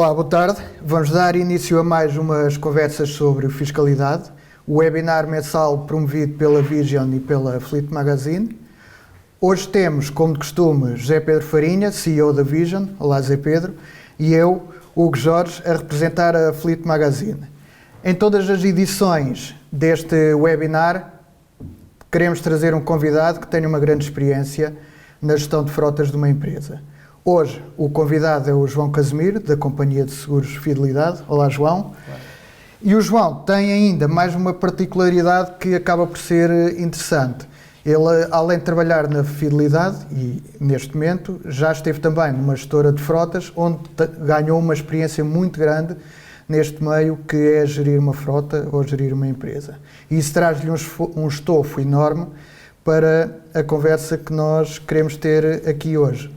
Olá, boa tarde. Vamos dar início a mais umas conversas sobre fiscalidade, o webinar mensal promovido pela Vision e pela Fleet Magazine. Hoje temos, como de costume, José Pedro Farinha, CEO da Vision. Olá, José Pedro. E eu, Hugo Jorge, a representar a Fleet Magazine. Em todas as edições deste webinar, queremos trazer um convidado que tenha uma grande experiência na gestão de frotas de uma empresa. Hoje, o convidado é o João Casimiro, da Companhia de Seguros Fidelidade. Olá, João. Olá. E o João tem ainda mais uma particularidade que acaba por ser interessante. Ele, além de trabalhar na Fidelidade, e neste momento, já esteve também numa gestora de frotas, onde ganhou uma experiência muito grande neste meio, que é gerir uma frota ou gerir uma empresa. E isso traz-lhe um estofo enorme para a conversa que nós queremos ter aqui hoje.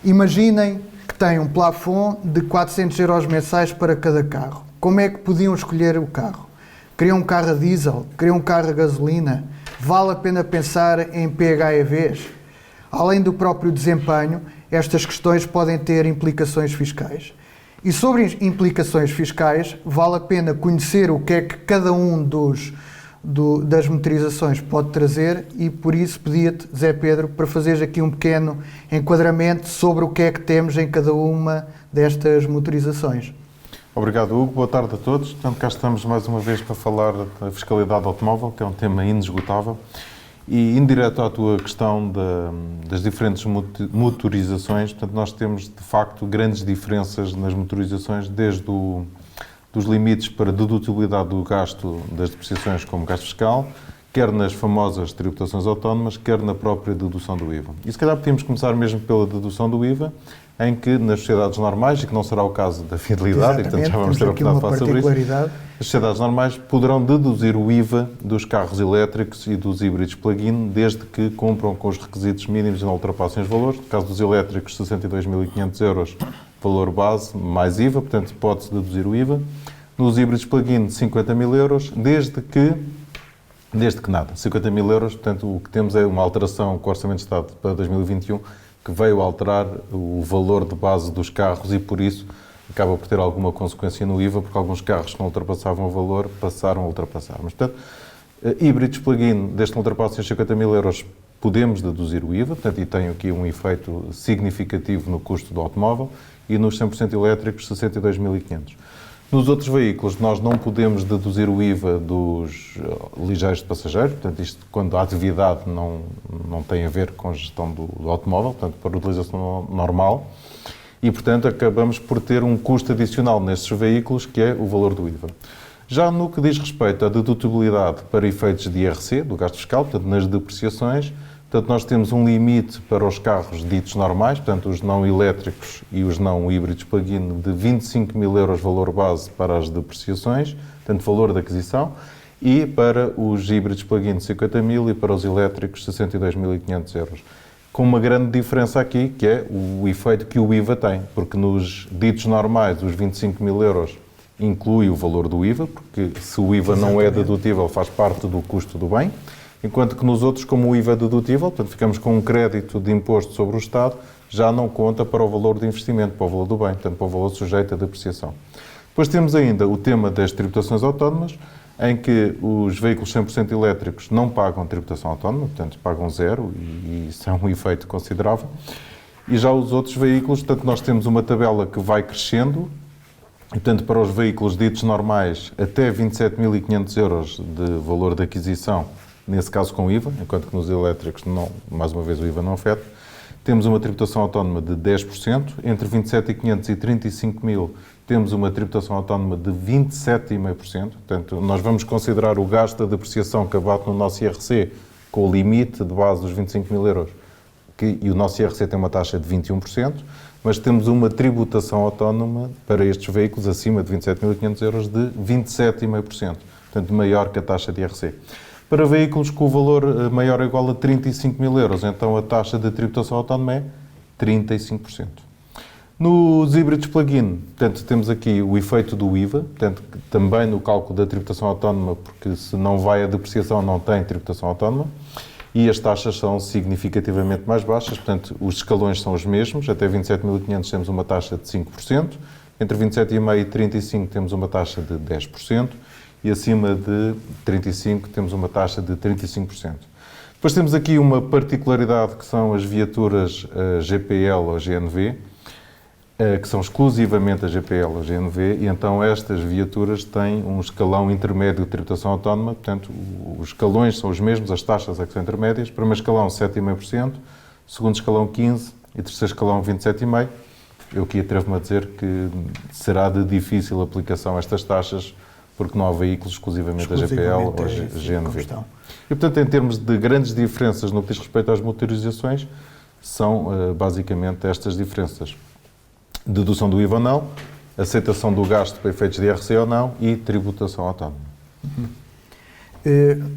Imaginem que têm um plafond de 400 euros mensais para cada carro. Como é que podiam escolher o carro? Queriam um carro a diesel? Queriam um carro a gasolina? Vale a pena pensar em PHEVs? Além do próprio desempenho, estas questões podem ter implicações fiscais. E sobre implicações fiscais, vale a pena conhecer o que é que cada um das motorizações pode trazer, e por isso pedia-te, Zé Pedro, para fazeres aqui um pequeno enquadramento sobre o que é que temos em cada uma destas motorizações. Obrigado, Hugo. Boa tarde a todos. Portanto, cá estamos mais uma vez para falar da fiscalidade automóvel, que é um tema inesgotável. E, indireto à tua questão das diferentes motorizações, portanto, nós temos, de facto, grandes diferenças nas motorizações, desde dos limites para dedutibilidade do gasto das depreciações como gasto fiscal, quer nas famosas tributações autónomas, quer na própria dedução do IVA. E se calhar podíamos começar mesmo pela dedução do IVA, em que nas sociedades normais, e que não será o caso da Fidelidade, e portanto já vamos ter a oportunidade de falar sobre isso, as sociedades normais poderão deduzir o IVA dos carros elétricos e dos híbridos plug-in, desde que cumpram com os requisitos mínimos e não ultrapassem os valores. No caso dos elétricos, 62.500 euros, valor base, mais IVA, portanto pode-se deduzir o IVA. Nos híbridos plug-in, 50.000 euros, desde que nada, 50.000 euros, portanto o que temos é uma alteração com o Orçamento de Estado para 2021, que veio alterar o valor de base dos carros e, por isso, acaba por ter alguma consequência no IVA, porque alguns carros que não ultrapassavam o valor passaram a ultrapassar. Mas, portanto, híbridos plug-in, desde que não ultrapassem 50.000 euros, podemos deduzir o IVA, portanto, e tem aqui um efeito significativo no custo do automóvel, e nos 100% elétricos, 62.500. Nos outros veículos, nós não podemos deduzir o IVA dos ligeiros de passageiros, portanto, isto quando a atividade não tem a ver com a gestão do automóvel, portanto, para utilização normal, e, portanto, acabamos por ter um custo adicional nestes veículos, que é o valor do IVA. Já no que diz respeito à dedutibilidade para efeitos de IRC, do gasto fiscal, portanto, nas depreciações, portanto, nós temos um limite para os carros ditos normais, portanto, os não elétricos e os não híbridos plug-in, de 25.000 euros valor base para as depreciações, portanto, valor de aquisição, e para os híbridos plug-in, 50.000, e para os elétricos, 62.500 euros. Com uma grande diferença aqui, que é o efeito que o IVA tem, porque nos ditos normais, os 25.000 euros inclui o valor do IVA, porque se o IVA não é dedutível, faz parte do custo do bem, enquanto que nos outros, como o IVA é dedutível, portanto, ficamos com um crédito de imposto sobre o Estado, já não conta para o valor de investimento, para o valor do bem, portanto, para o valor sujeito à depreciação. Depois temos ainda o tema das tributações autónomas, em que os veículos 100% elétricos não pagam tributação autónoma, portanto, pagam zero, e isso é um efeito considerável. E já os outros veículos, portanto, nós temos uma tabela que vai crescendo, e, portanto, para os veículos ditos normais, até 27.500 euros de valor de aquisição, nesse caso com IVA, enquanto que nos elétricos, não, mais uma vez, o IVA não afeta. Temos uma tributação autónoma de 10%, entre 27.500 e 35.000 temos uma tributação autónoma de 27,5%, portanto, nós vamos considerar o gasto da depreciação que abate no nosso IRC com o limite de base dos 25.000 euros, e o nosso IRC tem uma taxa de 21%, mas temos uma tributação autónoma para estes veículos acima de 27.500 euros de 27,5%, portanto, maior que a taxa de IRC. Para veículos com o valor maior ou igual a 35.000 euros, então a taxa de tributação autónoma é 35%. Nos híbridos plug-in, portanto, temos aqui o efeito do IVA, portanto, também no cálculo da tributação autónoma, porque se não vai a depreciação, não tem tributação autónoma, e as taxas são significativamente mais baixas, portanto, os escalões são os mesmos, até 27.500 temos uma taxa de 5%, Entre 27,5 e 35 temos uma taxa de 10% e acima de 35 temos uma taxa de 35%. Depois temos aqui uma particularidade que são as viaturas GPL ou GNV, que são exclusivamente a GPL ou GNV, e então estas viaturas têm um escalão intermédio de tributação autónoma, portanto os escalões são os mesmos, as taxas é que são intermédias, primeiro escalão 7,5%, segundo escalão 15% e terceiro escalão 27,5%. Eu aqui atrevo-me a dizer que será de difícil aplicação estas taxas, porque não há veículos exclusivamente a GPL ou a GNV. E, portanto, em termos de grandes diferenças no que diz respeito às motorizações, são basicamente estas diferenças. Dedução do IVA ou não, aceitação do gasto para efeitos de IRC ou não e tributação autónoma.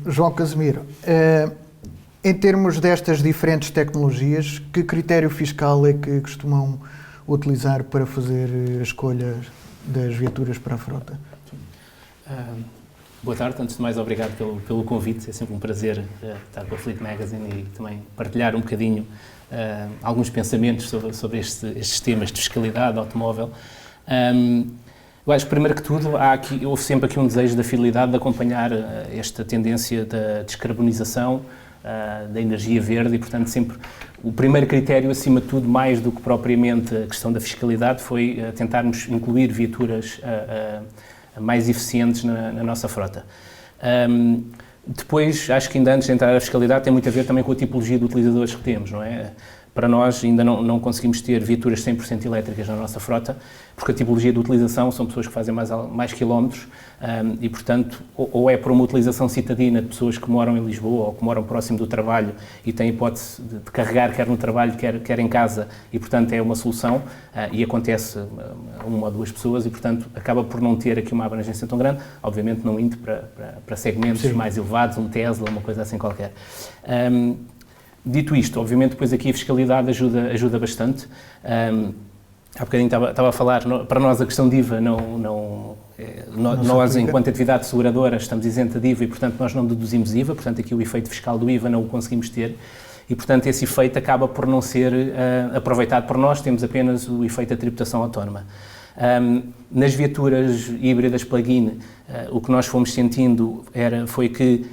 João Casimiro, em termos destas diferentes tecnologias, que critério fiscal é que costumam utilizar para fazer a escolha das viaturas para a frota? Boa tarde, antes de mais obrigado pelo convite, é sempre um prazer estar com a Fleet Magazine e também partilhar um bocadinho alguns pensamentos sobre estes temas de fiscalidade automóvel. Eu acho que, primeiro que tudo, houve sempre aqui um desejo da fidelidade de acompanhar esta tendência da descarbonização, da energia verde e, portanto, sempre o primeiro critério, acima de tudo, mais do que propriamente a questão da fiscalidade, foi tentarmos incluir viaturas mais eficientes na nossa frota. Depois, acho que ainda antes de entrar na fiscalidade, tem muito a ver também com a tipologia de utilizadores que temos, não é? Para nós, ainda não conseguimos ter viaturas 100% elétricas na nossa frota, porque a tipologia de utilização são pessoas que fazem mais quilómetros e, portanto, ou é por uma utilização citadina de pessoas que moram em Lisboa ou que moram próximo do trabalho e têm hipótese de carregar quer no trabalho, quer em casa, e, portanto, é uma solução e acontece a uma ou duas pessoas e, portanto, acaba por não ter aqui uma abrangência tão grande, obviamente não indo para segmentos Sim. mais elevados, um Tesla, uma coisa assim qualquer. Dito isto, obviamente depois aqui a fiscalidade ajuda bastante. Há bocadinho estava a falar, para nós a questão de IVA, nós enquanto atividade seguradora estamos isenta de IVA e portanto nós não deduzimos IVA, portanto aqui o efeito fiscal do IVA não o conseguimos ter e portanto esse efeito acaba por não ser aproveitado por nós, temos apenas o efeito da tributação autónoma. Nas viaturas híbridas plug-in, o que nós fomos sentindo foi que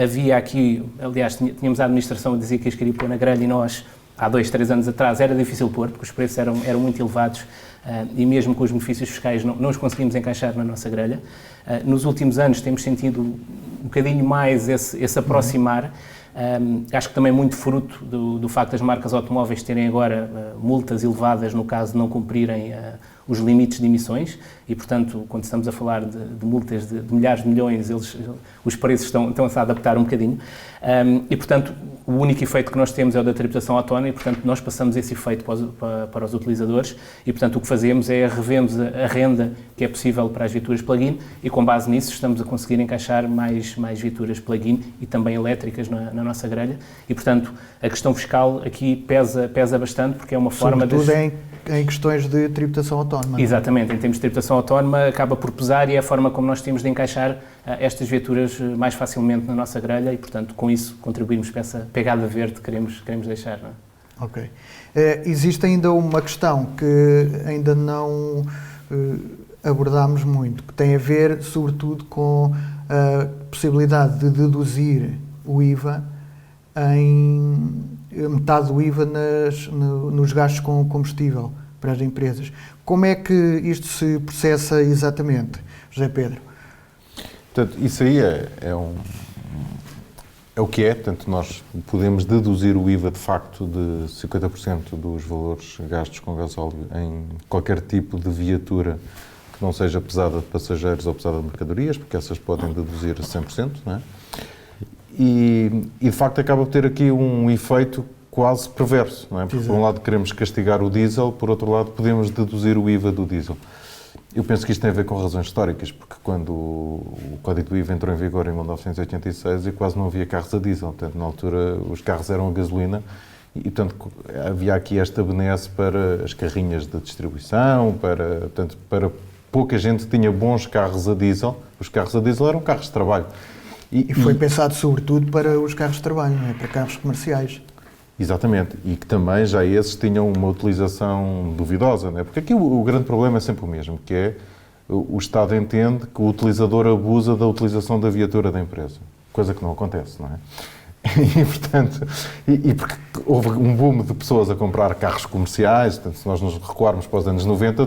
havia aqui, aliás, tínhamos a administração a dizer que as queria pôr na grelha e nós, há 2, 3 anos atrás, era difícil pôr, porque os preços eram muito elevados e mesmo com os benefícios fiscais não os conseguimos encaixar na nossa grelha. Nos últimos anos temos sentido um bocadinho mais esse aproximar. Acho que também muito fruto do facto das marcas automóveis terem agora multas elevadas no caso de não cumprirem os limites de emissões e, portanto, quando estamos a falar de multas de milhares de milhões, os preços estão a se adaptar um bocadinho e, portanto, o único efeito que nós temos é o da tributação autónoma e, portanto, nós passamos esse efeito para os utilizadores e, portanto, o que fazemos é revemos a renda que é possível para as viaturas plug-in e, com base nisso, estamos a conseguir encaixar mais viaturas plug-in e também elétricas na nossa grelha e, portanto, a questão fiscal aqui pesa bastante porque é uma forma de... Sobretudo em questões de tributação autónoma. Exatamente, em termos de tributação autónoma acaba por pesar e é a forma como nós temos de encaixar estas viaturas mais facilmente na nossa grelha e, portanto, com isso contribuímos para essa pegada verde que queremos deixar. Não é? Ok. Existe ainda uma questão que ainda não abordámos muito, que tem a ver, sobretudo, com a possibilidade de deduzir o IVA em metade do IVA nos gastos com combustível para as empresas. Como é que isto se processa exatamente, José Pedro? Portanto, isso aí é o que é. Portanto, nós podemos deduzir o IVA, de facto, de 50% dos valores gastos com gasóleo em qualquer tipo de viatura que não seja pesada de passageiros ou pesada de mercadorias, porque essas podem deduzir 100%, não é? E, de facto, acaba por ter aqui um efeito quase perverso, não é? Porque, por um lado, queremos castigar o diesel, por outro lado, podemos deduzir o IVA do diesel. Eu penso que isto tem a ver com razões históricas, porque quando o Código do IVA entrou em vigor em 1986 e quase não havia carros a diesel, portanto, na altura os carros eram a gasolina e, portanto, havia aqui esta benesse para as carrinhas de distribuição, para pouca gente tinha bons carros a diesel. Os carros a diesel eram carros de trabalho. E foi pensado sobretudo para os carros de trabalho, não é? Para carros comerciais. Exatamente, e que também já esses tinham uma utilização duvidosa, não é? Porque aqui o grande problema é sempre o mesmo, que é o Estado entende que o utilizador abusa da utilização da viatura da empresa, coisa que não acontece, não é? E, portanto, porque houve um boom de pessoas a comprar carros comerciais, portanto, se nós nos recuarmos para os anos 90,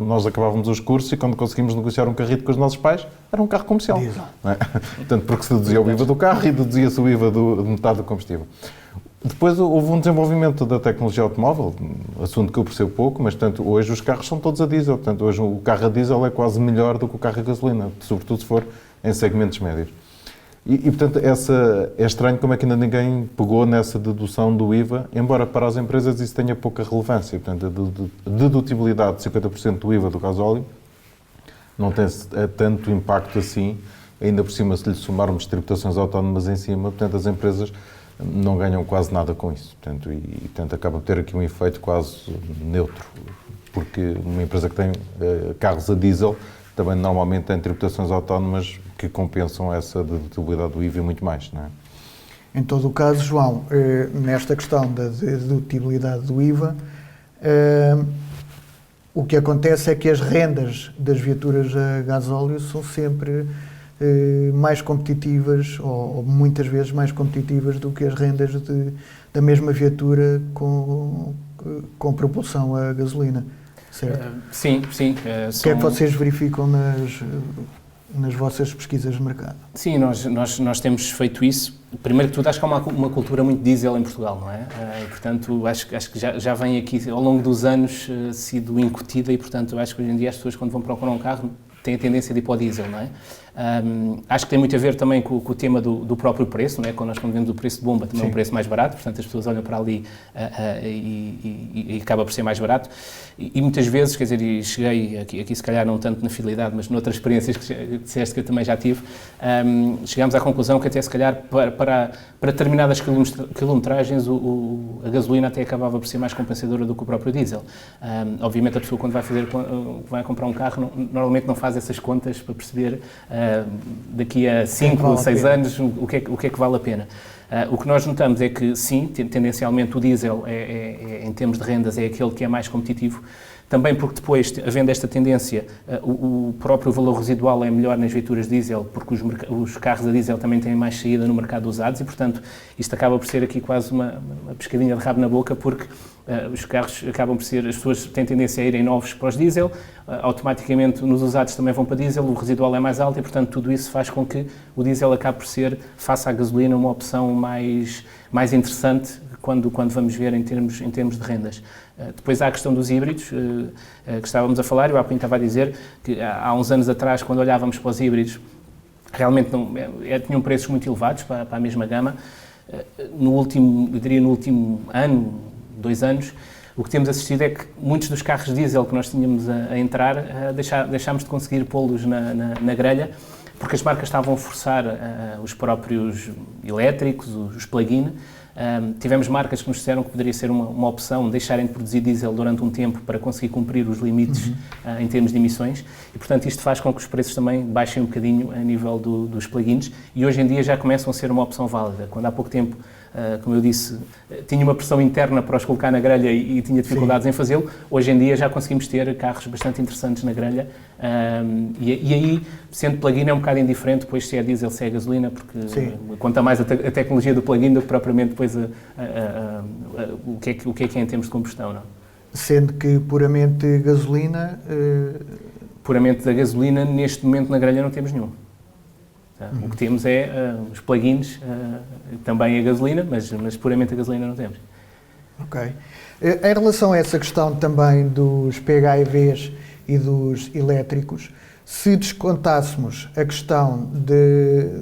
nós acabávamos os cursos e quando conseguimos negociar um carrito com os nossos pais, era um carro comercial. Não é? Portanto, porque se deduzia o IVA do carro e deduzia-se o IVA de metade do combustível. Depois houve um desenvolvimento da tecnologia automóvel, assunto que eu percebo pouco, mas portanto, hoje os carros são todos a diesel. Portanto, hoje o carro a diesel é quase melhor do que o carro a gasolina, sobretudo se for em segmentos médios. Portanto, é estranho como é que ainda ninguém pegou nessa dedução do IVA, embora para as empresas isso tenha pouca relevância. Portanto, a dedutibilidade de 50% do IVA do gasóleo não tem tanto impacto assim, ainda por cima se lhe somarmos tributações autónomas em cima, portanto, as empresas não ganham quase nada com isso. Portanto, acaba por ter aqui um efeito quase neutro, porque uma empresa que tem carros a diesel também normalmente tem tributações autónomas que compensam essa dedutibilidade do IVA e muito mais, não é? Em todo o caso, João, nesta questão da dedutibilidade do IVA, o que acontece é que as rendas das viaturas a gasóleo são sempre mais competitivas, ou muitas vezes mais competitivas do que as rendas da mesma viatura com propulsão a gasolina, certo? Sim. O que é que vocês verificam nas vossas pesquisas de mercado? Sim, nós temos feito isso. Primeiro que tudo, acho que há uma cultura muito diesel em Portugal, não é? E, portanto, acho que já vem aqui, ao longo dos anos, sido incutida e, portanto, acho que hoje em dia as pessoas, quando vão procurar um carro, têm a tendência de ir para o diesel, não é? Acho que tem muito a ver também com o tema do próprio preço, não é? Quando vemos o preço de bomba, também é um preço mais barato, portanto as pessoas olham para ali e acaba por ser mais barato. E muitas vezes, quer dizer, e cheguei aqui se calhar não tanto na fidelidade, mas noutras experiências que disseste que eu também já tive, chegámos à conclusão que até se calhar para determinadas quilometragens a gasolina até acabava por ser mais compensadora do que o próprio diesel. Obviamente a pessoa quando vai comprar um carro normalmente não faz essas contas para perceber daqui a 5 ou 6 anos o que é que vale a pena. O que nós notamos é que, sim, tendencialmente o diesel, em termos de rendas, é aquele que é mais competitivo, também porque depois, havendo esta tendência, o próprio valor residual é melhor nas viaturas diesel, porque os carros a diesel também têm mais saída no mercado usados e, portanto, isto acaba por ser aqui quase uma pescadinha de rabo na boca, porque os carros acabam por ser, as pessoas têm tendência a irem novos para os diesel, automaticamente nos usados também vão para diesel, o residual é mais alto e, portanto, tudo isso faz com que o diesel acabe por ser, face à gasolina, uma opção mais interessante quando vamos ver em termos de rendas. Depois há a questão dos híbridos, que estávamos a falar, eu há pouquinho estava a dizer que há uns anos atrás, quando olhávamos para os híbridos, realmente tinham preços muito elevados para a mesma gama. No último ano, 2 anos, o que temos assistido é que muitos dos carros diesel que nós tínhamos a entrar, deixámos de conseguir pô-los na grelha, porque as marcas estavam a forçar os próprios elétricos, os plug-in. Tivemos marcas que nos disseram que poderia ser uma opção deixarem de produzir diesel durante um tempo para conseguir cumprir os limites em termos de emissões e, portanto, isto faz com que os preços também baixem um bocadinho a nível dos plug-ins e hoje em dia já começam a ser uma opção válida. Quando há pouco tempo, como eu disse, tinha uma pressão interna para os colocar na grelha e tinha dificuldades em fazê-lo, hoje em dia já conseguimos ter carros bastante interessantes na grelha e aí, sendo plug-in, é um bocado indiferente depois se é diesel, se é gasolina, porque conta mais a tecnologia do plug-in do que propriamente depois o que é em termos de combustão, não? Sendo que puramente gasolina... Puramente da gasolina, neste momento na grelha não temos nenhum. O que temos é os plug-ins, também a gasolina, mas puramente a gasolina não temos. Ok. Em relação a essa questão também dos PHEVs e dos elétricos, se descontássemos a questão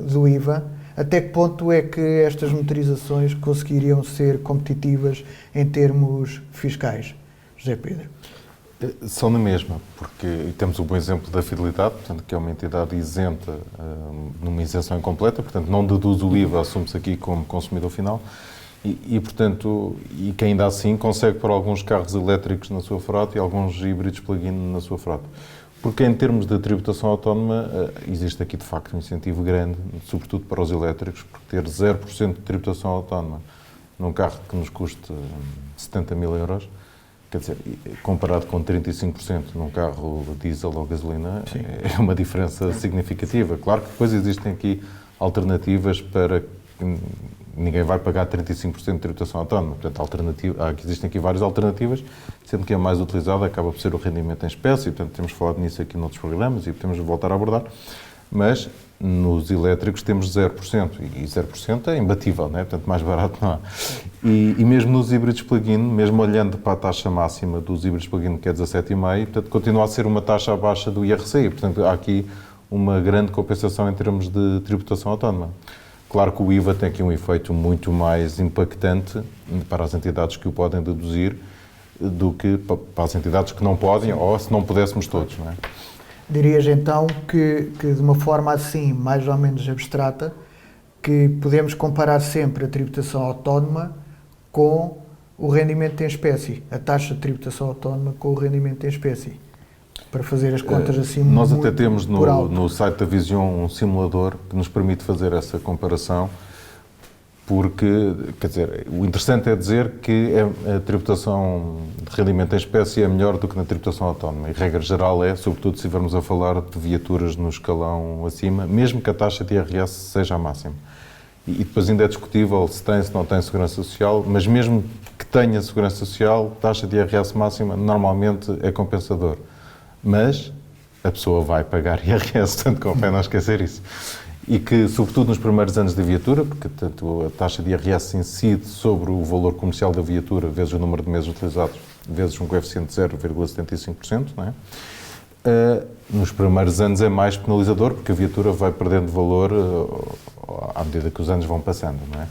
do IVA, até que ponto é que estas motorizações conseguiriam ser competitivas em termos fiscais? José Pedro. São na mesma, porque temos o bom exemplo da Fidelidade, portanto, que é uma entidade isenta, numa isenção incompleta, portanto, não deduz o IVA, assume-se aqui como consumidor final, portanto, que ainda assim consegue pôr alguns carros elétricos na sua frota e alguns híbridos plug-in na sua frota. Porque em termos de tributação autónoma, existe aqui de facto um incentivo grande, sobretudo para os elétricos, porque ter 0% de tributação autónoma num carro que nos custe 70 mil euros, quer dizer, comparado com 35% num carro diesel ou gasolina, é uma diferença significativa. Claro que depois existem aqui alternativas para que ninguém vai pagar 35% de tributação autónoma. Portanto, existem aqui várias alternativas, sendo que a mais utilizada acaba por ser o rendimento em espécie, e, portanto, temos falado nisso aqui noutros programas e podemos voltar a abordar, mas nos elétricos temos 0%, e 0% é imbatível, não é? Portanto, mais barato não há. E mesmo nos híbridos plug-in, mesmo olhando para a taxa máxima dos híbridos plug-in, que é 17,5%, portanto, continua a ser uma taxa abaixo do IRC, portanto, há aqui uma grande compensação em termos de tributação autónoma. Claro que o IVA tem aqui um efeito muito mais impactante para as entidades que o podem deduzir do que para as entidades que não podem, ou se não pudéssemos todos, não é? Dirias então que de uma forma assim, mais ou menos abstrata, que podemos comparar sempre a tributação autónoma com o rendimento em espécie, a taxa de tributação autónoma com o rendimento em espécie, para fazer as contas assim Nós muito até temos por alto. no site da Vision um simulador que nos permite fazer essa comparação, porque, quer dizer, o interessante é dizer que a tributação de rendimento em espécie é melhor do que na tributação autónoma. E regra geral é, sobretudo se estivermos a falar de viaturas no escalão acima, mesmo que a taxa de IRS seja a máxima. E depois ainda é discutível se tem, se não tem segurança social, mas mesmo que tenha segurança social, taxa de IRS máxima normalmente é compensador. Mas a pessoa vai pagar IRS, portanto convém não esquecer isso. E que, sobretudo nos primeiros anos da viatura, porque tanto a taxa de IRS incide sobre o valor comercial da viatura, vezes o número de meses utilizados, vezes um coeficiente de 0,75%, não é? Nos primeiros anos é mais penalizador, porque a viatura vai perdendo valor à medida que os anos vão passando, não é?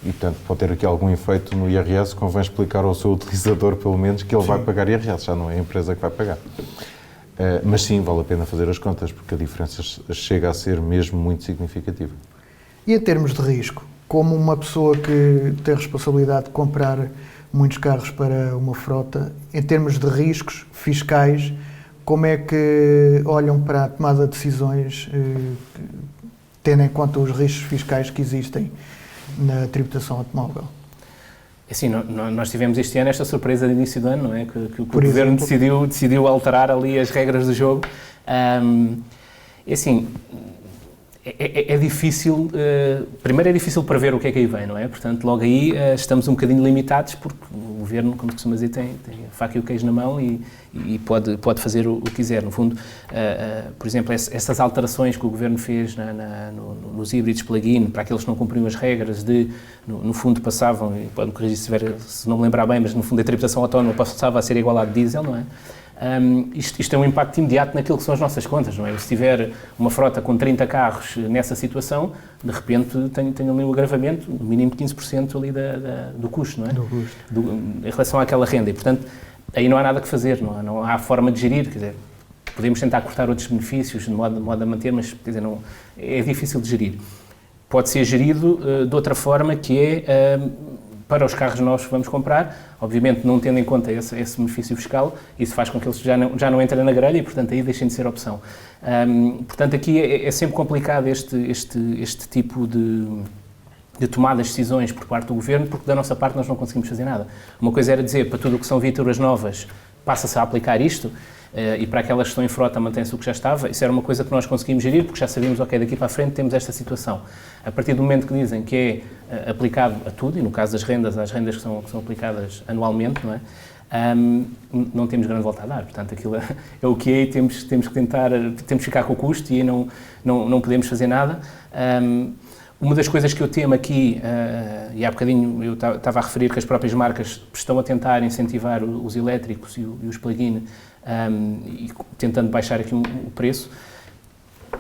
E, portanto, pode ter aqui algum efeito no IRS, convém explicar ao seu utilizador, pelo menos, que ele vai pagar IRS, já não é a empresa que vai pagar. Mas sim, vale a pena fazer as contas, porque a diferença chega a ser mesmo muito significativa. E em termos de risco, como uma pessoa que tem a responsabilidade de comprar muitos carros para uma frota, em termos de riscos fiscais, como é que olham para a tomada de decisões, tendo em conta os riscos fiscais que existem na tributação automóvel? Assim, nós tivemos este ano esta surpresa de início do ano, não é? Que o Governo decidiu alterar ali as regras do jogo. Assim, é difícil, primeiro é difícil prever o que é que aí vem, não é? Portanto, logo aí estamos um bocadinho limitados, porque o Governo, como se costuma dizer, tem a faca e o queijo na mão e pode fazer o que quiser. No fundo, por exemplo, essas alterações que o Governo fez nos híbridos plug-in, para aqueles que não cumpriam as regras no fundo passavam, e pode-me corrigir se não me lembrar bem, mas no fundo a tributação autónoma passava a ser igual à de diesel, não é? Isto tem um impacto imediato naquilo que são as nossas contas, não é? Se tiver uma frota com 30 carros nessa situação, de repente tenho ali um agravamento, no mínimo 15% ali do custo, não é? Do custo. Em relação àquela renda. E, portanto, aí não há nada que fazer, não há forma de gerir, quer dizer, podemos tentar cortar outros benefícios de modo a manter, mas quer dizer, não, é difícil de gerir. Pode ser gerido de outra forma, que é para os carros novos que vamos comprar, obviamente não tendo em conta esse benefício fiscal, isso faz com que eles já não entrem na grelha e, portanto, aí deixem de ser opção. Portanto, aqui é sempre complicado este tipo de tomar as decisões por parte do Governo, porque da nossa parte nós não conseguimos fazer nada. Uma coisa era dizer, para tudo o que são viaturas novas, passa-se a aplicar isto, e para aquelas que estão em frota mantém-se o que já estava. Isso era uma coisa que nós conseguimos gerir, porque já sabíamos, ok, daqui para a frente temos esta situação. A partir do momento que dizem que é aplicado a tudo, e no caso das rendas, às rendas que são aplicadas anualmente, não é? Não temos grande volta a dar. Portanto, aquilo é o que é, temos que tentar, temos que ficar com o custo e aí não podemos fazer nada. Uma das coisas que eu temo aqui, e há bocadinho eu estava a referir que as próprias marcas estão a tentar incentivar os elétricos e os plug-in, e tentando baixar aqui o preço.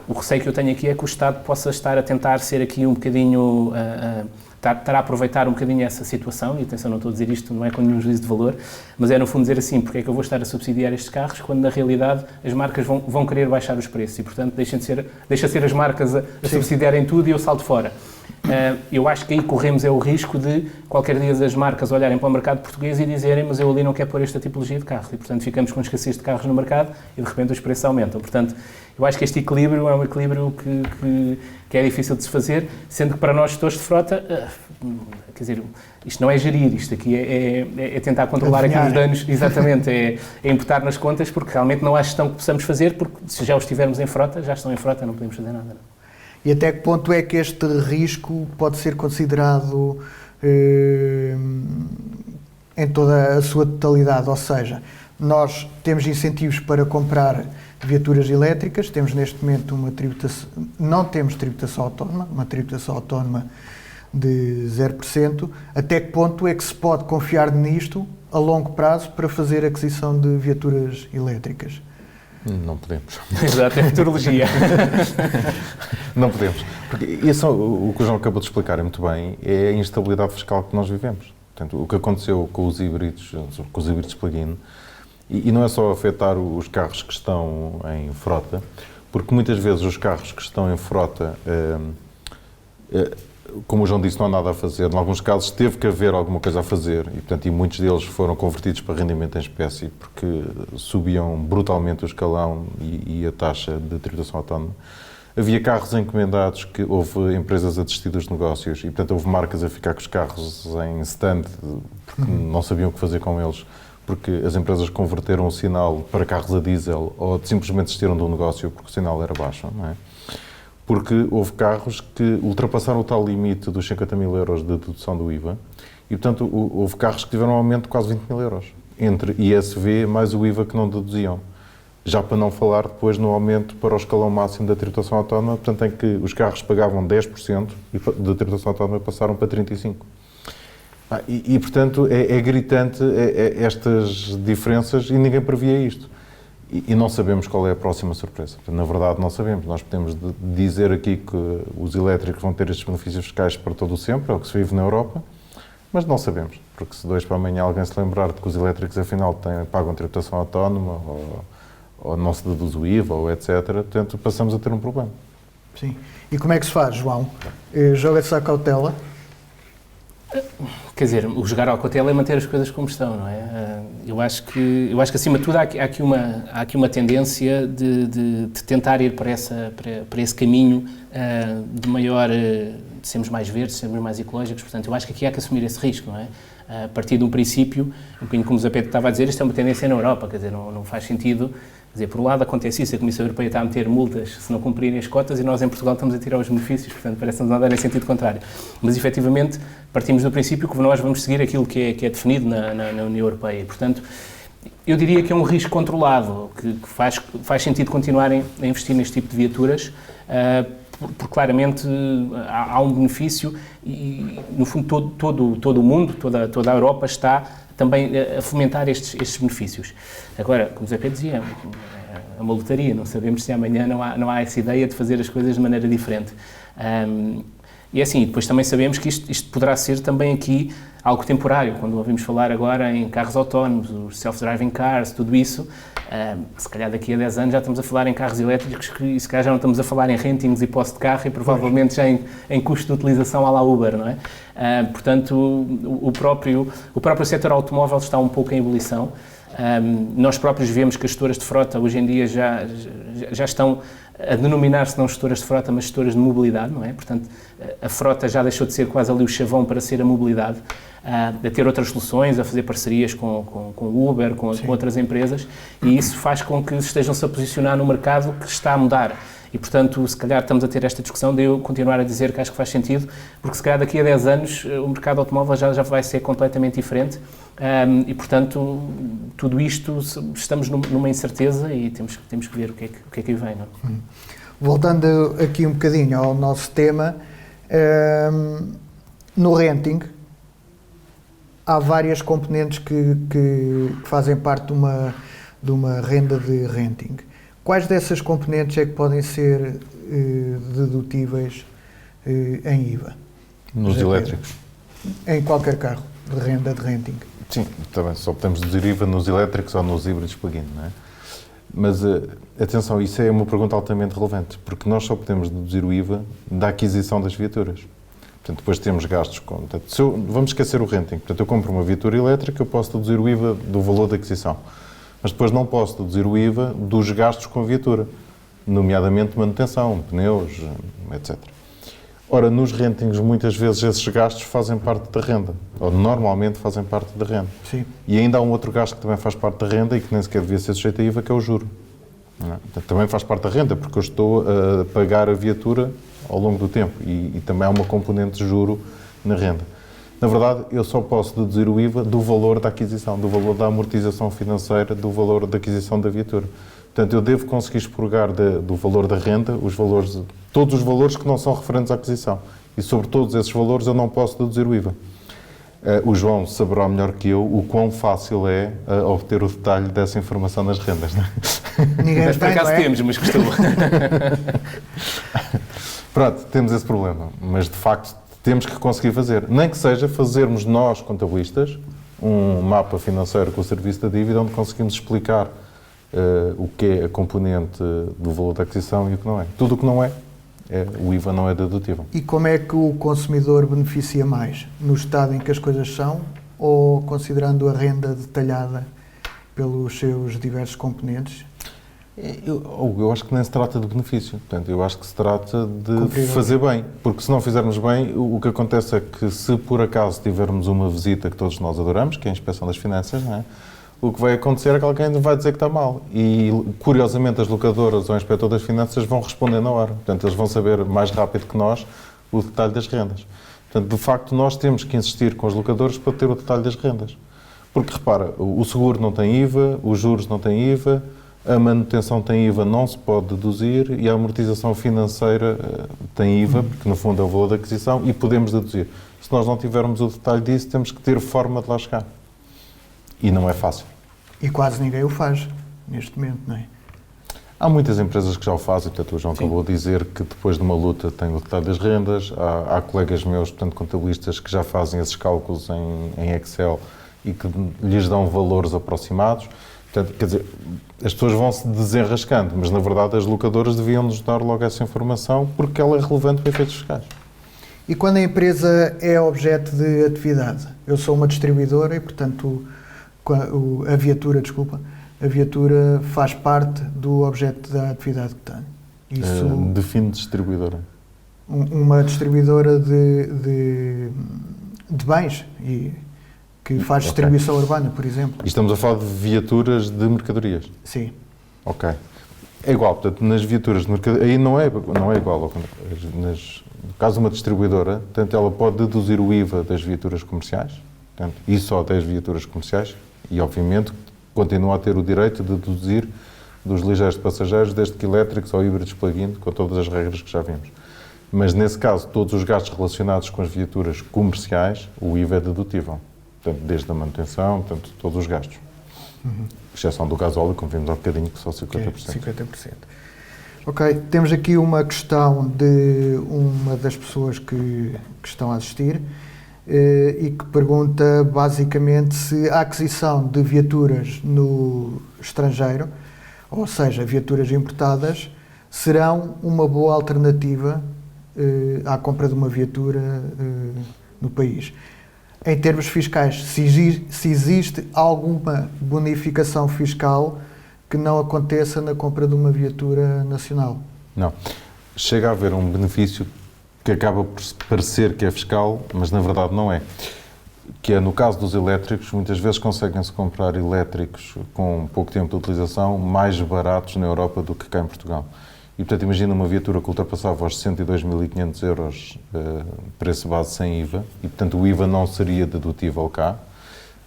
O receio que eu tenho aqui é que o Estado possa estar a tentar ser aqui um bocadinho, estar a aproveitar um bocadinho essa situação, e atenção, não estou a dizer isto, não é com nenhum juízo de valor, mas é no fundo dizer assim, porque é que eu vou estar a subsidiar estes carros, quando na realidade as marcas vão querer baixar os preços, e portanto deixa ser as marcas a subsidiarem tudo e eu salto fora. eu acho que aí corremos o risco de qualquer dia das marcas olharem para o mercado português e dizerem mas eu ali não quero pôr esta tipologia de carro e, portanto, ficamos com escassez de carros no mercado e, de repente, os preços aumentam. Portanto, eu acho que este equilíbrio é um equilíbrio que é difícil de se fazer, sendo que para nós gestores de frota, quer dizer, isto não é gerir, isto aqui é tentar controlar aqui os danos, exatamente, é imputar nas contas, porque realmente não há gestão que possamos fazer, porque se já os tivermos em frota, já estão em frota, não podemos fazer nada. Não. E até que ponto é que este risco pode ser considerado em toda a sua totalidade? Ou seja, nós temos incentivos para comprar viaturas elétricas, temos neste momento uma tributação, não temos tributação autónoma, uma tributação autónoma de 0%. Até que ponto é que se pode confiar nisto a longo prazo para fazer aquisição de viaturas elétricas? Não podemos. Exato, é futurologia. Não podemos. Porque isso, o que o João acabou de explicar muito bem, é a instabilidade fiscal que nós vivemos. Portanto, o que aconteceu com os híbridos plug-in, e não é só afetar os carros que estão em frota, porque muitas vezes os carros que estão em frota, como o João disse, não há nada a fazer. Em alguns casos teve que haver alguma coisa a fazer e muitos deles foram convertidos para rendimento em espécie porque subiam brutalmente o escalão e a taxa de tributação autónoma. Havia carros encomendados que houve empresas a desistir dos negócios e, portanto, houve marcas a ficar com os carros em stand porque não sabiam o que fazer com eles, porque as empresas converteram o sinal para carros a diesel ou simplesmente desistiram do negócio porque o sinal era baixo, não é? Porque houve carros que ultrapassaram o tal limite dos 50 mil euros de dedução do IVA e, portanto, houve carros que tiveram um aumento de quase 20 mil euros, entre ISV mais o IVA que não deduziam. Já para não falar depois no aumento para o escalão máximo da tributação autónoma, portanto, em que os carros pagavam 10% e da tributação autónoma passaram para 35%. Portanto, é gritante estas diferenças e ninguém previa isto. E não sabemos qual é a próxima surpresa. Na verdade, não sabemos. Nós podemos dizer aqui que os elétricos vão ter estes benefícios fiscais para todo o sempre, é o que se vive na Europa, mas não sabemos. Porque se de hoje para amanhã alguém se lembrar de que os elétricos, afinal, pagam tributação autónoma, ou não se deduz o IVA, ou etc., portanto, passamos a ter um problema. Sim. E como é que se faz, João? Joga-se à cautela? Quer dizer, o jogar ao cautela é manter as coisas como estão, não é? Eu acho que acima de tudo há aqui uma tendência de tentar ir para esse caminho de maior, de sermos mais verdes, de sermos mais ecológicos. Portanto, eu acho que aqui há que assumir esse risco, não é? A partir de um princípio, um bocadinho como o Zé Pedro estava a dizer, isto é uma tendência na Europa, quer dizer, não faz sentido. Quer dizer, por um lado acontece isso, a Comissão Europeia está a meter multas se não cumprirem as cotas e nós em Portugal estamos a tirar os benefícios, portanto parece-nos andar em sentido contrário. Mas efetivamente partimos do princípio que nós vamos seguir aquilo que é definido na União Europeia. Portanto, eu diria que é um risco controlado, que faz sentido continuarem a investir neste tipo de viaturas, porque claramente há um benefício e, no fundo, todo o mundo, toda a Europa está também a fomentar estes benefícios. Agora, como o Zé Pedro dizia, é uma lotaria, não sabemos se amanhã não há essa ideia de fazer as coisas de maneira diferente. E assim, depois também sabemos que isto poderá ser também aqui algo temporário, quando ouvimos falar agora em carros autónomos, os self-driving cars, tudo isso, se calhar daqui a 10 anos já estamos a falar em carros elétricos e se calhar já não estamos a falar em rentings e posse de carro e provavelmente já em custo de utilização à la Uber, não é? Portanto, o próprio setor automóvel está um pouco em ebulição. Nós próprios vemos que as gestoras de frota hoje em dia já estão a denominar-se não gestoras de frota, mas gestoras de mobilidade, não é? Portanto, a frota já deixou de ser quase ali o chavão para ser a mobilidade, a ter outras soluções, a fazer parcerias com o Uber, com outras empresas, e isso faz com que estejam-se a posicionar no mercado que está a mudar. E, portanto, se calhar estamos a ter esta discussão de eu continuar a dizer que acho que faz sentido, porque se calhar daqui a 10 anos o mercado automóvel já vai ser completamente diferente e, portanto, tudo isto, estamos numa incerteza e temos que ver o que é que vem. Não? Voltando aqui um bocadinho ao nosso tema, no renting, há várias componentes que fazem parte de uma renda de renting. Quais dessas componentes é que podem ser dedutíveis em IVA? Nos elétricos? Em qualquer carro de renda de renting. Sim, também só podemos deduzir IVA nos elétricos ou nos híbridos plug-in, não é? Mas, atenção, isso é uma pergunta altamente relevante, porque nós só podemos deduzir o IVA da aquisição das viaturas. Portanto, depois temos gastos com... Portanto, vamos esquecer o renting. Portanto, eu compro uma viatura elétrica, eu posso deduzir o IVA do valor da aquisição. Mas depois não posso deduzir o IVA dos gastos com a viatura, nomeadamente manutenção, pneus, etc. Ora, nos rentings, muitas vezes esses gastos fazem parte da renda, ou normalmente fazem parte da renda. Sim. E ainda há um outro gasto que também faz parte da renda e que nem sequer devia ser sujeito a IVA, que é o juro. Não é? Portanto, também faz parte da renda, porque eu estou a pagar a viatura ao longo do tempo e também há uma componente de juro na renda. Na verdade, eu só posso deduzir o IVA do valor da aquisição, do valor da amortização financeira, do valor da aquisição da viatura. Portanto, eu devo conseguir expurgar do valor da renda todos os valores que não são referentes à aquisição. E sobre todos esses valores eu não posso deduzir o IVA. O João saberá melhor que eu o quão fácil é obter o detalhe dessa informação nas rendas. Não é? Ninguém Mas por tem, acaso não é? temos, mas costuma. Pronto, temos esse problema. Mas, de facto, temos que conseguir fazer. Nem que seja fazermos nós, contabilistas, um mapa financeiro com o serviço da dívida onde conseguimos explicar o que é a componente do valor da aquisição e o que não é. Tudo o que não é, o IVA não é dedutível. E como é que o consumidor beneficia mais? No estado em que as coisas são ou considerando a renda detalhada pelos seus diversos componentes? Eu acho que nem se trata de benefício. Portanto, eu acho que se trata de fazer bem. Porque se não fizermos bem, o que acontece é que se por acaso tivermos uma visita que todos nós adoramos, que é a inspeção das finanças, não é? O que vai acontecer é que alguém vai dizer que está mal. E, curiosamente, as locadoras ou o inspetor das finanças vão responder na hora. Portanto, eles vão saber mais rápido que nós o detalhe das rendas. Portanto, de facto, nós temos que insistir com os locadores para ter o detalhe das rendas. Porque, repara, o seguro não tem IVA, os juros não têm IVA, a manutenção tem IVA, não se pode deduzir, e a amortização financeira tem IVA, porque, no fundo, é o valor da aquisição, e podemos deduzir. Se nós não tivermos o detalhe disso, temos que ter forma de lá chegar. E não é fácil. E quase ninguém o faz, neste momento, não é? Há muitas empresas que já o fazem, portanto, o João acabou de dizer que depois de uma luta tem o detalhe das rendas, há colegas meus, portanto, contabilistas, que já fazem esses cálculos em Excel e que lhes dão valores aproximados. Portanto, quer dizer, as pessoas vão se desenrascando, mas na verdade as locadoras deviam nos dar logo essa informação porque ela é relevante para efeitos fiscais. E quando a empresa é objeto de atividade? Eu sou uma distribuidora e, portanto, a viatura faz parte do objeto da atividade que tenho. Isso, define distribuidora. Uma distribuidora de bens e que faz distribuição urbana, por exemplo. E estamos a falar de viaturas de mercadorias? Sim. Ok. É igual, portanto, nas viaturas de mercadoria, aí não é igual. No caso de uma distribuidora, portanto, ela pode deduzir o IVA das viaturas comerciais, portanto, e só das viaturas comerciais, e obviamente continua a ter o direito de deduzir dos ligeiros de passageiros, desde que elétricos ou híbridos plug-in, com todas as regras que já vimos. Mas nesse caso, todos os gastos relacionados com as viaturas comerciais, o IVA é dedutível. Portanto, desde a manutenção, portanto, todos os gastos. Exceção do gasóleo, como vimos há bocadinho, que só 50%. 50%. Ok, temos aqui uma questão de uma das pessoas que estão a assistir e que pergunta basicamente se a aquisição de viaturas no estrangeiro, ou seja, viaturas importadas, serão uma boa alternativa à compra de uma viatura no país. Em termos fiscais, se existe alguma bonificação fiscal que não aconteça na compra de uma viatura nacional? Não. Chega a haver um benefício que acaba por parecer que é fiscal, mas na verdade não é. Que é no caso dos elétricos, muitas vezes conseguem-se comprar elétricos com pouco tempo de utilização mais baratos na Europa do que cá em Portugal. E, portanto, imagina uma viatura que ultrapassava os 62.500 euros, preço base sem IVA, e, portanto, o IVA não seria dedutível cá.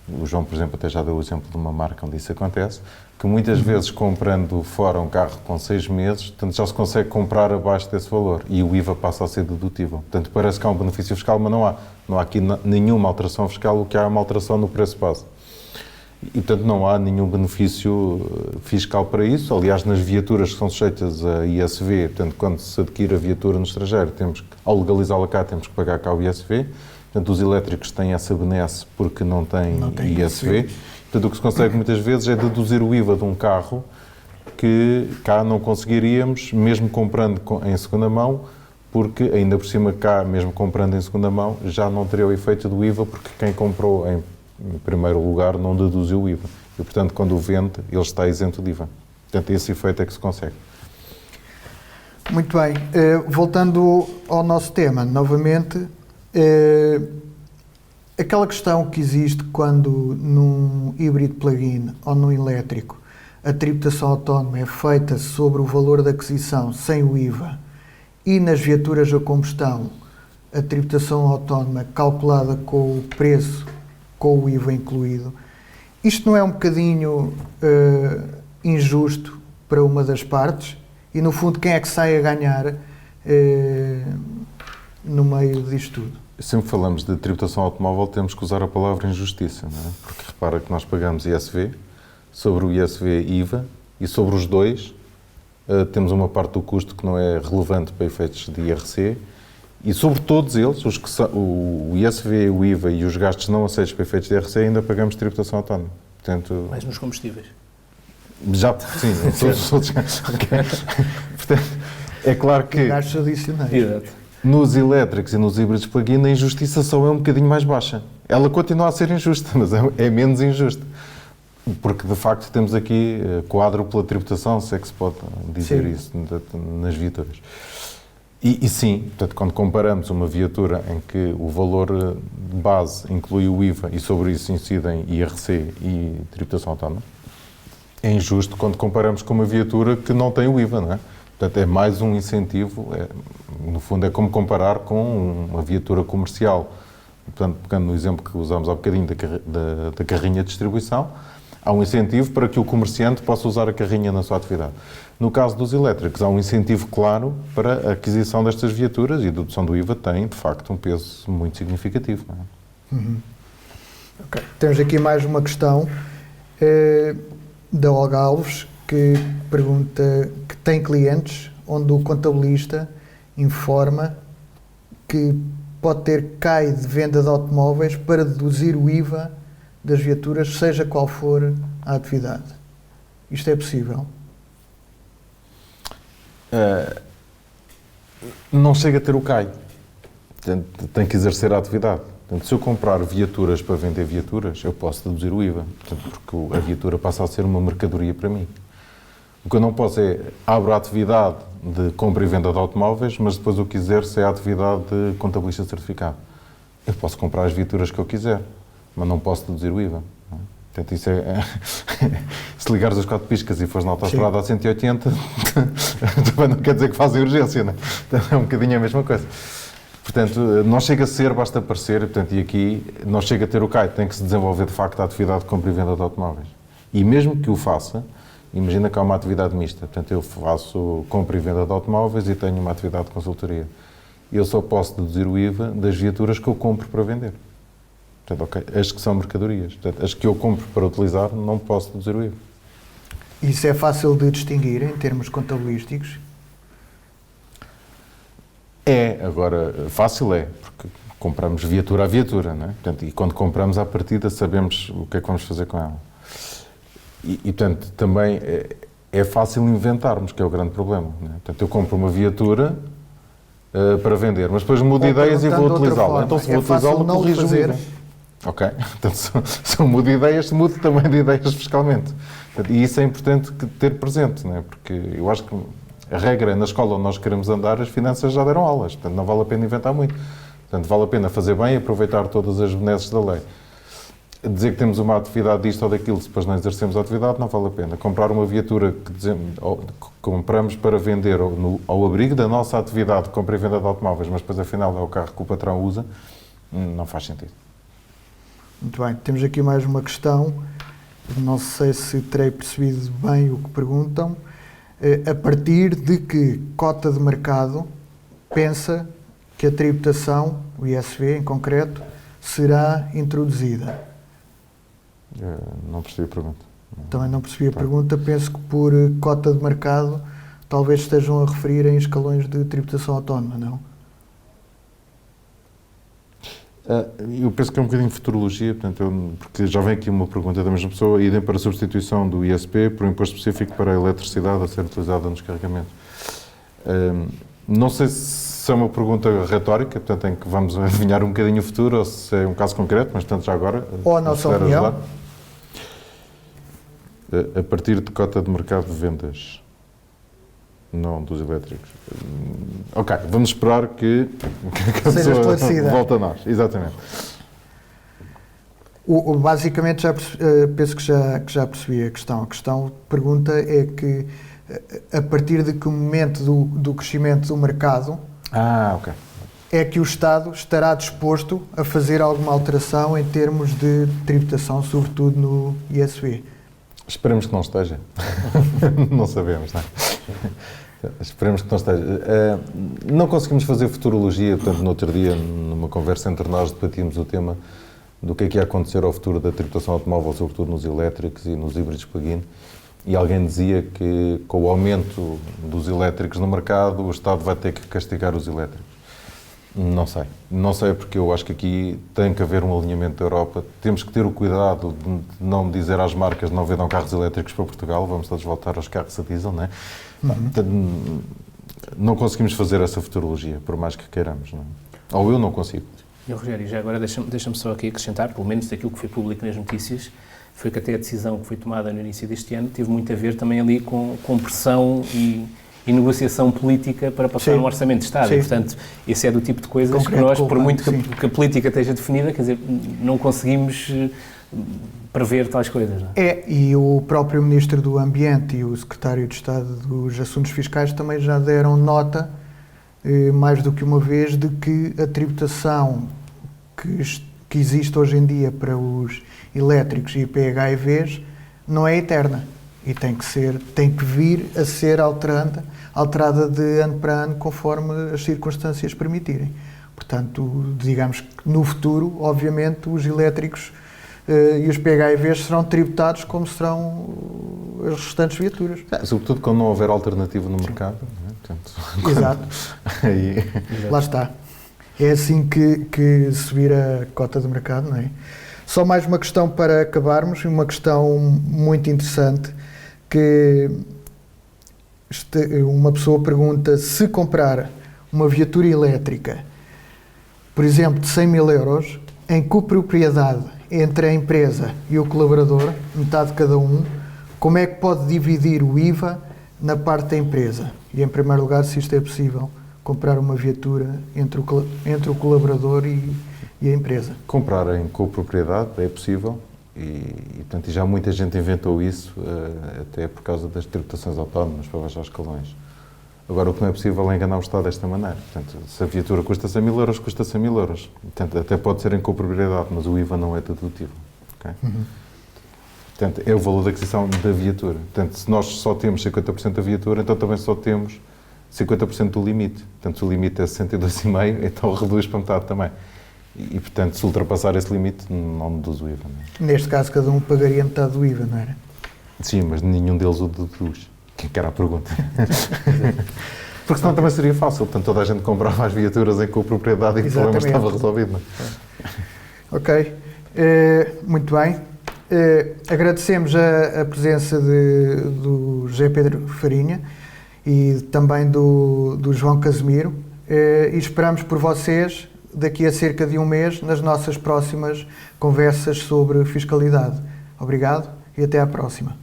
O João, por exemplo, até já deu o exemplo de uma marca onde isso acontece, que muitas vezes, comprando fora um carro com 6 meses, portanto, já se consegue comprar abaixo desse valor, e o IVA passa a ser dedutível. Portanto, parece que há um benefício fiscal, mas não há. Não há aqui nenhuma alteração fiscal, o que há é uma alteração no preço base. E, portanto, não há nenhum benefício fiscal para isso. Aliás, nas viaturas que são sujeitas a ISV, portanto, quando se adquire a viatura no estrangeiro, ao legalizá-la cá, temos que pagar cá o ISV. Portanto, os elétricos têm essa benesse porque não têm ISV. Portanto, o que se consegue muitas vezes é deduzir o IVA de um carro que cá não conseguiríamos, mesmo comprando em segunda mão, porque ainda por cima cá, mesmo comprando em segunda mão, já não teria o efeito do IVA, porque quem comprou em primeiro lugar não deduziu o IVA. E, portanto, quando o vende, ele está isento de IVA. Portanto, esse efeito é que se consegue. Muito bem. Voltando ao nosso tema, novamente, aquela questão que existe quando num híbrido plug-in ou num elétrico a tributação autónoma é feita sobre o valor da aquisição sem o IVA e nas viaturas a combustão a tributação autónoma calculada com o preço com o IVA incluído, isto não é um bocadinho injusto para uma das partes? E, no fundo, quem é que sai a ganhar no meio disto tudo? Sempre que falamos de tributação automóvel, temos que usar a palavra injustiça, não é? Porque repara que nós pagamos ISV, sobre o ISV IVA, e sobre os dois temos uma parte do custo que não é relevante para efeitos de IRC, e sobre todos eles, os que são, o ISV, o IVA e os gastos não aceitos para efeitos de IRC, ainda pagamos tributação autónoma. Portanto, Mais nos combustíveis. já, sim, todos os outros. Portanto, é claro que Gastos adicionais. Exato. nos elétricos e nos híbridos plug-in a injustiça só é um bocadinho mais baixa. Ela continua a ser injusta, mas é menos injusta. Porque, de facto, temos aqui quádrupla tributação, se é que se pode dizer isso, nas viaturas. E sim, portanto, quando comparamos uma viatura em que o valor de base inclui o IVA e sobre isso incidem IRC e tributação autónoma, é injusto quando comparamos com uma viatura que não tem o IVA, não é? Portanto, é mais um incentivo, no fundo é como comparar com uma viatura comercial. Portanto, pegando no exemplo que usámos há bocadinho da carrinha de distribuição, há um incentivo para que o comerciante possa usar a carrinha na sua atividade. No caso dos elétricos, há um incentivo claro para a aquisição destas viaturas e a dedução do IVA tem, de facto, um peso muito significativo. Não é? Uhum. Okay. Temos aqui mais uma questão da Olga Alves, que pergunta que tem clientes onde o contabilista informa que pode ter CAI de venda de automóveis para deduzir o IVA das viaturas, seja qual for a atividade. Isto é possível? Não chega a ter o CAI. Tem que exercer a atividade. Portanto, se eu comprar viaturas para vender viaturas, eu posso deduzir o IVA, portanto, porque a viatura passa a ser uma mercadoria para mim. O que eu não posso é, abro a atividade de compra e venda de automóveis, mas depois o que exerço é a atividade de contabilista certificado. Eu posso comprar as viaturas que eu quiser, mas não posso deduzir o IVA. Não é? Portanto, isso se ligares as 4 piscas e fores na autoestrada a 180, também não quer dizer que fazem urgência, não é? Então, é um bocadinho a mesma coisa. Portanto, não chega a ser, basta parecer, portanto, e aqui não chega a ter o CAI, tem que se desenvolver de facto a atividade de compra e venda de automóveis. E mesmo que o faça, imagina que há uma atividade mista, portanto, eu faço compra e venda de automóveis e tenho uma atividade de consultoria. Eu só posso deduzir o IVA das viaturas que eu compro para vender. Portanto, okay, as que são mercadorias. Portanto, as que eu compro para utilizar, não posso deduzir o IVA. Isso é fácil de distinguir em termos contabilísticos? Agora, fácil é, porque compramos viatura a viatura, não é? Portanto, e quando compramos à partida sabemos o que é que vamos fazer com ela. E portanto, também é fácil inventarmos, que é o grande problema. Não é? Portanto, eu compro uma viatura para vender, mas depois mudo ideias e vou utilizá-la. Então, se vou utilizá-la, corrijo o IVA. Ok? Portanto, se eu mudo ideias, mudo também de ideias fiscalmente. Portanto, e isso é importante ter presente, não é? Porque eu acho que a regra na escola onde nós queremos andar, as finanças já deram aulas. Portanto, não vale a pena inventar muito. Portanto, vale a pena fazer bem e aproveitar todas as benesses da lei. Dizer que temos uma atividade disto ou daquilo, se depois não exercemos a atividade, não vale a pena. Comprar uma viatura que compramos para vender ao abrigo da nossa atividade de compra e venda de automóveis, mas depois afinal é o carro que o patrão usa, não faz sentido. Muito bem, temos aqui mais uma questão, não sei se terei percebido bem o que perguntam. A partir de que cota de mercado pensa que a tributação, o ISV em concreto, será introduzida? Não percebi a pergunta. Também não percebi a pergunta, penso que por cota de mercado talvez estejam a referir em escalões de tributação autónoma, não? Eu penso que é um bocadinho de futurologia, portanto, porque já vem aqui uma pergunta da mesma pessoa, idem para a substituição do ISP por um imposto específico para a eletricidade a ser utilizada nos carregamentos. Não sei se se é uma pergunta retórica, portanto, em que vamos adivinhar um bocadinho o futuro, ou se é um caso concreto, mas, portanto, já agora... Ou a nossa opinião. A partir de cota de mercado de vendas, não dos elétricos. Ok, vamos esperar que a seja pessoa esclarecida. volte a nós. Exatamente. Basicamente, penso que já percebi a questão. A questão, pergunta é que, a partir de que momento do crescimento do mercado Ok. é que o Estado estará disposto a fazer alguma alteração em termos de tributação, sobretudo no ISV? Esperemos que não esteja. Não sabemos, não é? Esperemos que não esteja. Não conseguimos fazer futurologia, portanto, no outro dia, numa conversa entre nós, debatimos o tema do que é que ia acontecer ao futuro da tributação automóvel, sobretudo nos elétricos e nos híbridos plug-in, e alguém dizia que, com o aumento dos elétricos no mercado, o Estado vai ter que castigar os elétricos. Não sei. Não sei, porque eu acho que aqui tem que haver um alinhamento da Europa. Temos que ter o cuidado de não dizer às marcas não vendam carros elétricos para Portugal, vamos todos voltar aos carros a diesel, não é? Não conseguimos fazer essa futurologia, por mais que queiramos, não é? Ou eu não consigo. E, Rogério, já agora deixa-me só aqui acrescentar, pelo menos daquilo que foi público nas notícias, foi que até a decisão que foi tomada no início deste ano teve muito a ver também ali com pressão e negociação política para passar um orçamento de Estado. Sim. E, portanto, esse é do tipo de coisas Concreto, que nós, por muito sim. que a política esteja definida, quer dizer, não conseguimos prever tais coisas. Não é? E o próprio Ministro do Ambiente e o Secretário de Estado dos Assuntos Fiscais também já deram nota, mais do que uma vez, de que a tributação que existe hoje em dia para os elétricos e PHEVs não é eterna e tem que vir a ser alterada de ano para ano conforme as circunstâncias permitirem. Portanto, digamos que no futuro, obviamente, os elétricos e os PHEVs serão tributados como serão as restantes viaturas. Sobretudo quando não houver alternativa no mercado. Não é? Portanto, Exato. Aí... Lá está. É assim que se vira a cota de mercado, não é? Só mais uma questão para acabarmos, uma questão muito interessante, que uma pessoa pergunta se comprar uma viatura elétrica, por exemplo, de 100 mil euros, em copropriedade entre a empresa e o colaborador, metade de cada um, como é que pode dividir o IVA na parte da empresa? E, em primeiro lugar, se isto é possível, comprar uma viatura entre o colaborador e a empresa. Comprar em copropriedade é possível portanto, já muita gente inventou isso, até por causa das tributações autónomas para baixar os escalões. Agora, o que não é possível é enganar o Estado desta maneira. Portanto, se a viatura custa 100 mil euros, custa 100 mil euros. Portanto, até pode ser em copropriedade, mas o IVA não é dedutível. Okay? Portanto, é o valor da aquisição da viatura. Portanto, se nós só temos 50% da viatura, então também só temos 50% do limite. Portanto, se o limite é 62,5, então reduz para metade também. E, portanto, se ultrapassar esse limite, não deduz o IVA. Não é? Neste caso, cada um pagaria metade do IVA, não era? Sim, mas nenhum deles o deduz. Que era a pergunta. Porque senão também seria fácil. Portanto, toda a gente comprava as viaturas em copropriedade e o problema estava resolvido. Não é? Ok. Muito bem. Agradecemos a presença do José Pedro Farinha e também do João Casimiro e esperamos por vocês daqui a cerca de um mês nas nossas próximas conversas sobre fiscalidade. Obrigado e até à próxima.